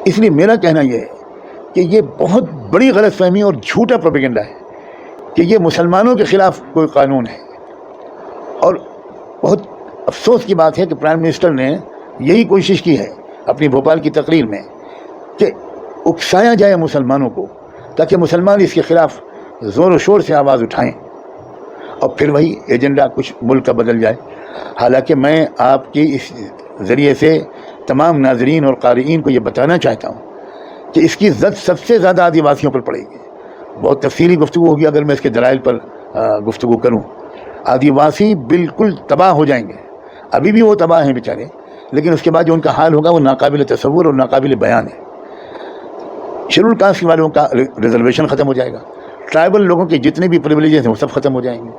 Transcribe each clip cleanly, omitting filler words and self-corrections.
اس لیے میرا کہنا یہ ہے کہ یہ بہت بڑی غلط فہمی اور جھوٹا پروپیگنڈا ہے کہ یہ مسلمانوں کے خلاف کوئی قانون ہے. اور بہت افسوس کی بات ہے کہ پرائم منسٹر نے یہی کوشش کی ہے اپنی بھوپال کی تقریر میں کہ اکسایا جائے مسلمانوں کو تاکہ مسلمان اس کے خلاف زور و شور سے آواز اٹھائیں اور پھر وہی ایجنڈا کچھ ملک کا بدل جائے. حالانکہ میں آپ کی اس ذریعے سے تمام ناظرین اور قارئین کو یہ بتانا چاہتا ہوں کہ اس کی زد سب سے زیادہ آدی واسیوں پر پڑے گی. بہت تفصیلی گفتگو ہوگی اگر میں اس کے دلائل پر گفتگو کروں. آدی واسی بالکل تباہ ہو جائیں گے. ابھی بھی وہ تباہ ہیں بیچارے, لیکن اس کے بعد جو ان کا حال ہوگا وہ ناقابل تصور اور ناقابل بیان ہے. شیڈول کاسٹ والوں کا ریزرویشن ختم ہو جائے گا, ٹرائبل لوگوں کے جتنے بھی پریویلیجز ہیں وہ سب ختم ہو جائیں گے,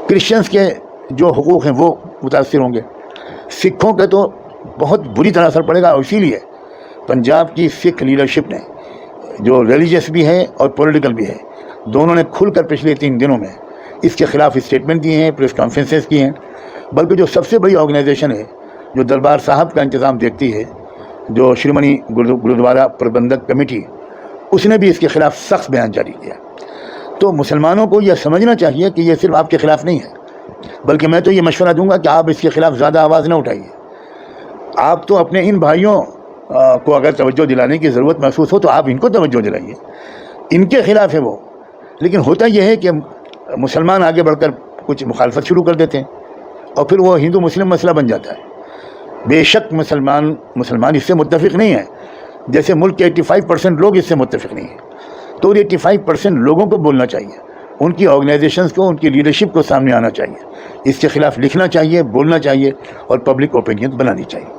کرسچنس کے جو حقوق ہیں وہ متاثر ہوں گے, سکھوں کے تو بہت بری طرح اثر پڑے گا. اور اسی لیے پنجاب کی سکھ لیڈرشپ نے, جو ریلیجیس بھی ہے اور پولیٹیکل بھی ہے, دونوں نے کھل کر پچھلے 3 دنوں میں اس کے خلاف اسٹیٹمنٹ دیے ہیں, پریس کانفرنسز کی ہیں. بلکہ جو سب سے بڑی آرگنائزیشن ہے جو دربار صاحب کا انتظام دیکھتی ہے, جو شریمنی گرودوارا پربندھک کمیٹی, اس نے بھی اس کے خلاف سخت بیان جاری کیا. تو مسلمانوں کو یہ سمجھنا چاہیے کہ یہ صرف آپ کے خلاف نہیں ہے, بلکہ میں تو یہ مشورہ دوں گا کہ آپ اس کے خلاف زیادہ آواز نہ اٹھائیے. آپ تو اپنے ان بھائیوں کو اگر توجہ دلانے کی ضرورت محسوس ہو تو آپ ان کو توجہ دلائیے, ان کے خلاف ہے وہ. لیکن ہوتا یہ ہے کہ مسلمان آگے بڑھ کر کچھ مخالفت شروع کر دیتے ہیں اور پھر وہ ہندو مسلم مسئلہ بن جاتا ہے. بے شک مسلمان اس سے متفق نہیں ہیں, جیسے ملک کے 85% لوگ اس سے متفق نہیں ہیں. تو 85% لوگوں کو بولنا چاہیے, ان کی آرگنائزیشنز کو, ان کی لیڈرشپ کو سامنے آنا چاہیے, اس کے خلاف لکھنا چاہیے, بولنا چاہیے اور پبلک اوپینین بنانی چاہیے.